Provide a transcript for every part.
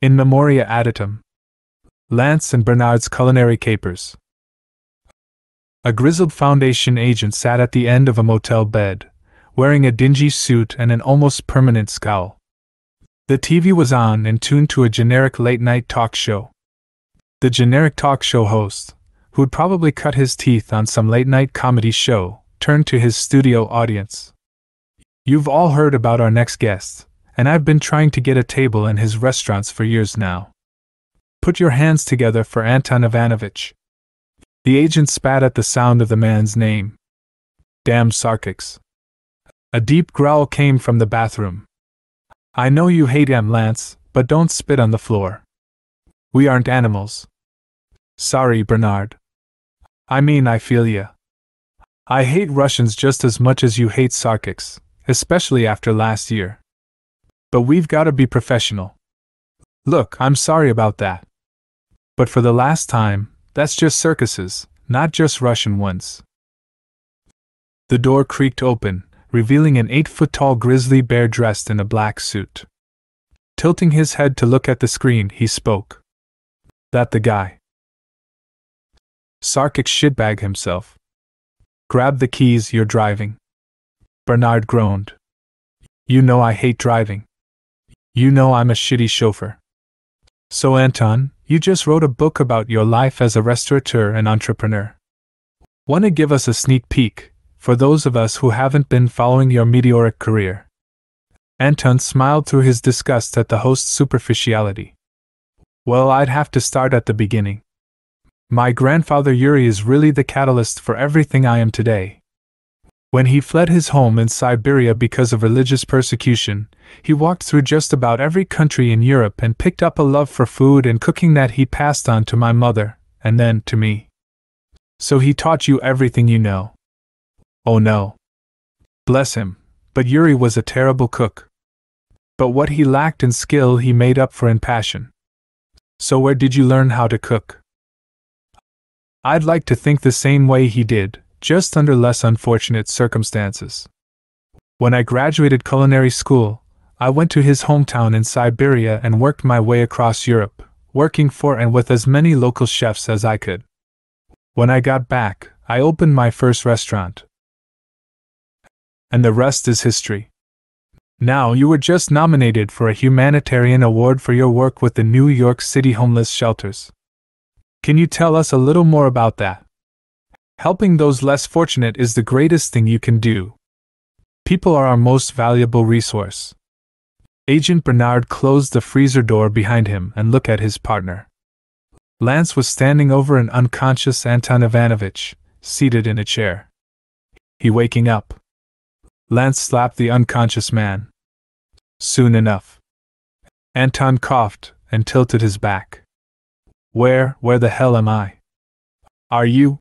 In Memoria Adytum. Lance and Bernard's Culinary Capers. A grizzled Foundation agent sat at the end of a motel bed, wearing a dingy suit and an almost permanent scowl. The TV was on and tuned to a generic late-night talk show. The generic talk show host, who'd probably cut his teeth on some late-night comedy show, turned to his studio audience. "You've all heard about our next guest, and I've been trying to get a table in his restaurants for years now. Put your hands together for Anton Ivanovich." The agent spat at the sound of the man's name. "Damn Sarkics." A deep growl came from the bathroom. "I know you hate him, Lance, but don't spit on the floor. We aren't animals." "Sorry, Bernard. I mean, I feel ya. I hate Russians just as much as you hate Sarkics, especially after last year. But we've gotta be professional. Look, I'm sorry about that. But for the last time, that's just circuses, not just Russian ones." The door creaked open, revealing an 8-foot-tall grizzly bear dressed in a black suit. Tilting his head to look at the screen, he spoke. "That the guy?" Sarkic shitbag himself. "Grab the keys, you're driving." Bernard groaned. "You know I hate driving. You know I'm a shitty chauffeur." "So Anton, you just wrote a book about your life as a restaurateur and entrepreneur. Wanna give us a sneak peek, for those of us who haven't been following your meteoric career?" Anton smiled through his disgust at the host's superficiality. "Well, I'd have to start at the beginning. My grandfather Yuri is really the catalyst for everything I am today. When he fled his home in Siberia because of religious persecution, he walked through just about every country in Europe and picked up a love for food and cooking that he passed on to my mother, and then to me. So he taught you everything you know." "Oh no. Bless him, but Yuri was a terrible cook. But what he lacked in skill he made up for in passion. So where did you learn how to cook?" "I'd like to think the same way he did, just under less unfortunate circumstances. When I graduated culinary school, I went to his hometown in Siberia and worked my way across Europe, working for and with as many local chefs as I could. When I got back, I opened my first restaurant. And the rest is history. Now you were just nominated for a humanitarian award for your work with the New York City homeless shelters. Can you tell us a little more about that? Helping those less fortunate is the greatest thing you can do. People are our most valuable resource." Agent Bernard closed the freezer door behind him and looked at his partner. Lance was standing over an unconscious Anton Ivanovich, seated in a chair. "He waking up?" Lance slapped the unconscious man. "Soon enough." Anton coughed and tilted his back. Where the hell am I? Are you?"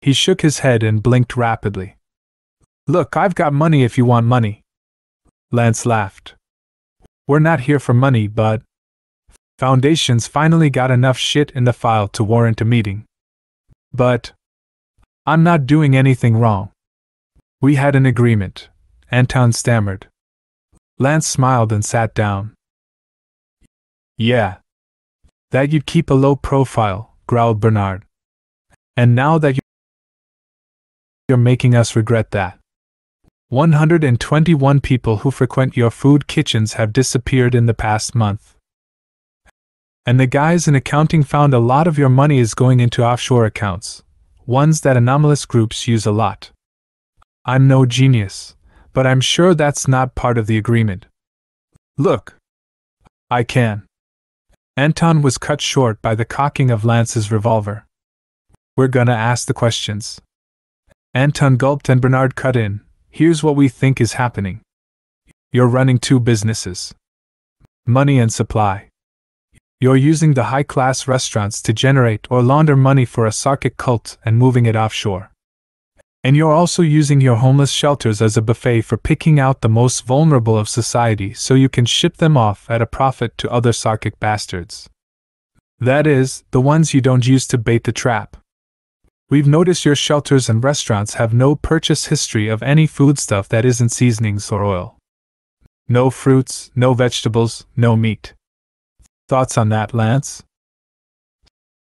He shook his head and blinked rapidly. "Look, I've got money if you want money." Lance laughed. "We're not here for money, but Foundation's finally got enough shit in the file to warrant a meeting. But I'm not doing anything wrong. We had an agreement," Anton stammered. Lance smiled and sat down. "Yeah. That you'd keep a low profile," growled Bernard. "And now that you're making us regret that. 121 people who frequent your food kitchens have disappeared in the past month. And the guys in accounting found a lot of your money is going into offshore accounts, ones that anomalous groups use a lot. I'm no genius, but I'm sure that's not part of the agreement. Look. I can." Anton was cut short by the cocking of Lance's revolver. "We're gonna ask the questions." Anton gulped and Bernard cut in. "Here's what we think is happening. You're running two businesses. Money and supply. You're using the high-class restaurants to generate or launder money for a Sarkic cult and moving it offshore. And you're also using your homeless shelters as a buffet for picking out the most vulnerable of society so you can ship them off at a profit to other Sarkic bastards. That is, the ones you don't use to bait the trap. We've noticed your shelters and restaurants have no purchase history of any foodstuff that isn't seasonings or oil. No fruits, no vegetables, no meat. Thoughts on that, Lance?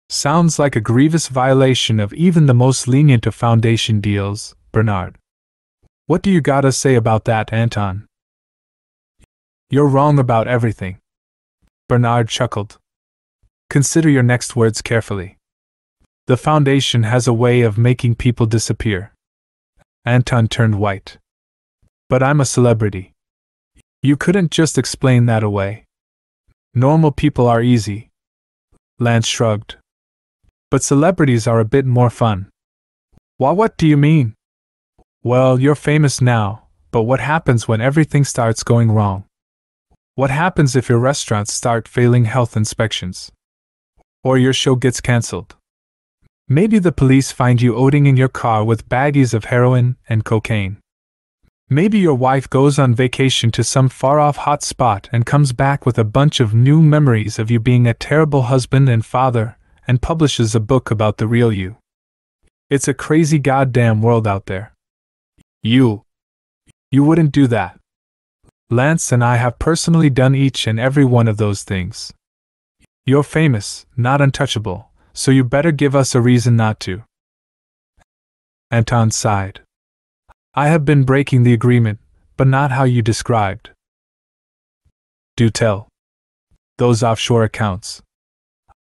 Sounds like a grievous violation of even the most lenient of Foundation deals, Bernard. What do you gotta say about that, Anton? You're wrong about everything. Bernard chuckled. Consider your next words carefully. The Foundation has a way of making people disappear. Anton turned white. But I'm a celebrity. You couldn't just explain that away. Normal people are easy. Lance shrugged. But celebrities are a bit more fun. What do you mean? Well, you're famous now, but what happens when everything starts going wrong? What happens if your restaurants start failing health inspections? Or your show gets cancelled? Maybe the police find you owning in your car with baggies of heroin and cocaine. Maybe your wife goes on vacation to some far-off hot spot and comes back with a bunch of new memories of you being a terrible husband and father, and publishes a book about the real you. It's a crazy goddamn world out there. You wouldn't do that. Lance and I have personally done each and every one of those things. You're famous, not untouchable, so you better give us a reason not to. Anton sighed. I have been breaking the agreement, but not how you described. Do tell. Those offshore accounts.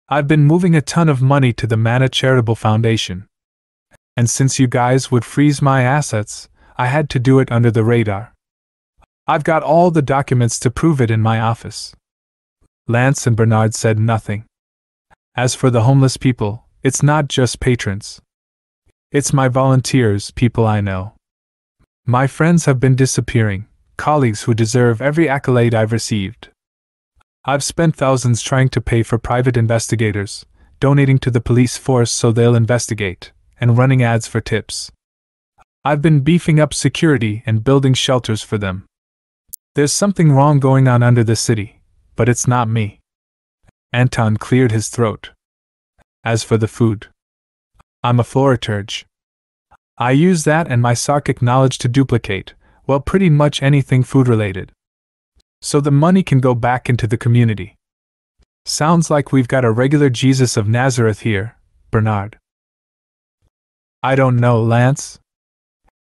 I've been moving a ton of money to the Mana Charitable Foundation. And since you guys would freeze my assets, I had to do it under the radar. I've got all the documents to prove it in my office. Lance and Bernard said nothing. As for the homeless people, it's not just patrons. It's my volunteers, people I know. My friends have been disappearing, colleagues who deserve every accolade I've received. I've spent thousands trying to pay for private investigators, donating to the police force so they'll investigate, and running ads for tips. I've been beefing up security and building shelters for them. There's something wrong going on under the city, but it's not me. Anton cleared his throat. As for the food, I'm a floriturge. I use that and my Sarkic knowledge to duplicate, well, pretty much anything food-related. So the money can go back into the community. Sounds like we've got a regular Jesus of Nazareth here, Bernard. I don't know, Lance.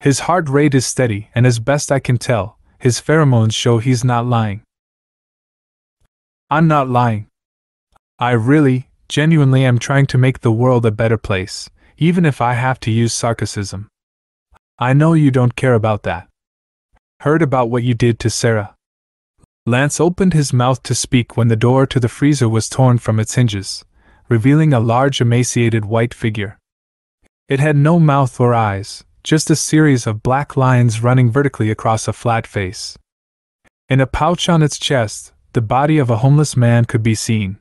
His heart rate is steady, and as best I can tell, his pheromones show he's not lying. I'm not lying. I really, genuinely am trying to make the world a better place, even if I have to use Sarkicism. I know you don't care about that. Heard about what you did to Sarah? Lance opened his mouth to speak when the door to the freezer was torn from its hinges, revealing a large emaciated white figure. It had no mouth or eyes, just a series of black lines running vertically across a flat face. In a pouch on its chest, the body of a homeless man could be seen.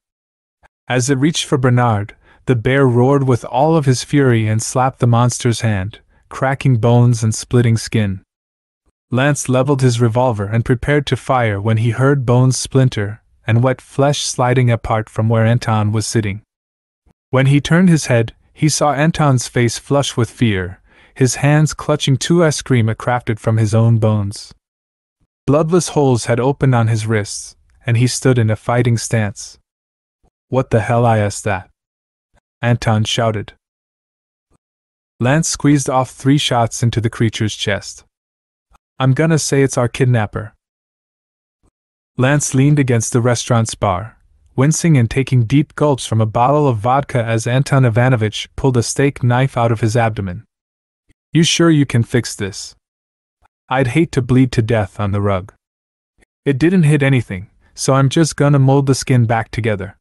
As it reached for Bernard, the bear roared with all of his fury and slapped the monster's hand, cracking bones and splitting skin. Lance leveled his revolver and prepared to fire when he heard bones splinter and wet flesh sliding apart from where Anton was sitting. When he turned his head, he saw Anton's face flush with fear, his hands clutching two ice cream crafted from his own bones. Bloodless holes had opened on his wrists, and he stood in a fighting stance. What the hell is that? Anton shouted. Lance squeezed off 3 shots into the creature's chest. I'm gonna say it's our kidnapper. Lance leaned against the restaurant's bar, wincing and taking deep gulps from a bottle of vodka as Anton Ivanovich pulled a steak knife out of his abdomen. You sure you can fix this? I'd hate to bleed to death on the rug. It didn't hit anything, so I'm just gonna mold the skin back together.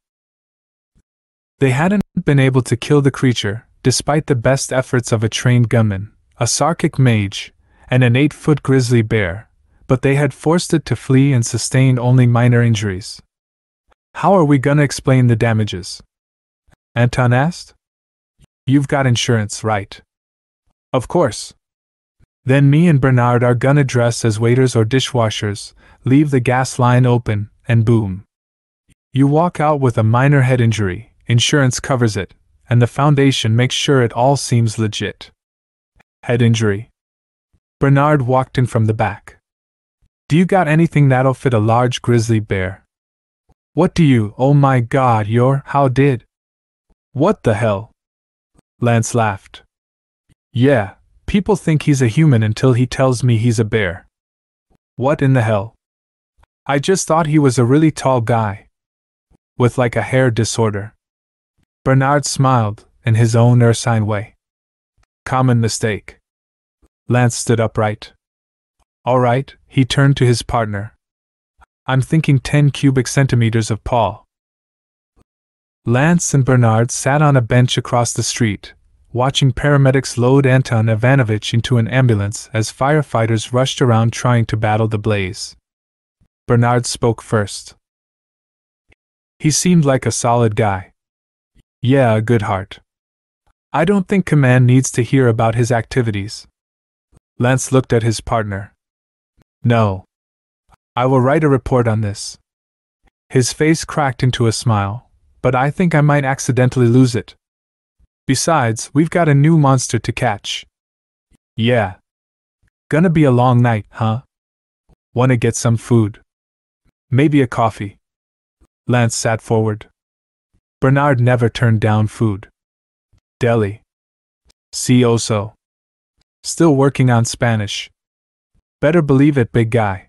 They hadn't been able to kill the creature, despite the best efforts of a trained gunman, a Sarkic mage, and an 8-foot grizzly bear, but they had forced it to flee and sustained only minor injuries. How are we gonna explain the damages? Anton asked. You've got insurance, right? Of course. Then me and Bernard are gonna dress as waiters or dishwashers, leave the gas line open, and boom. You walk out with a minor head injury, insurance covers it, and the Foundation makes sure it all seems legit. Head injury. Bernard walked in from the back. Do you got anything that'll fit a large grizzly bear? What do you, oh my god, how did? What the hell? Lance laughed. Yeah, people think he's a human until he tells me he's a bear. What in the hell? I just thought he was a really tall guy. With like a hair disorder. Bernard smiled, in his own ursine way. Common mistake. Lance stood upright. All right, he turned to his partner. I'm thinking 10 cubic centimeters of Paul. Lance and Bernard sat on a bench across the street, watching paramedics load Anton Ivanovich into an ambulance as firefighters rushed around trying to battle the blaze. Bernard spoke first. He seemed like a solid guy. Yeah, a good heart. I don't think command needs to hear about his activities. Lance looked at his partner. No. I will write a report on this. His face cracked into a smile, but I think I might accidentally lose it. Besides, we've got a new monster to catch. Yeah. Gonna be a long night, huh? Wanna get some food? Maybe a coffee. Lance sat forward. Bernard never turned down food. Deli. Si oso. Still working on Spanish. Better believe it, big guy.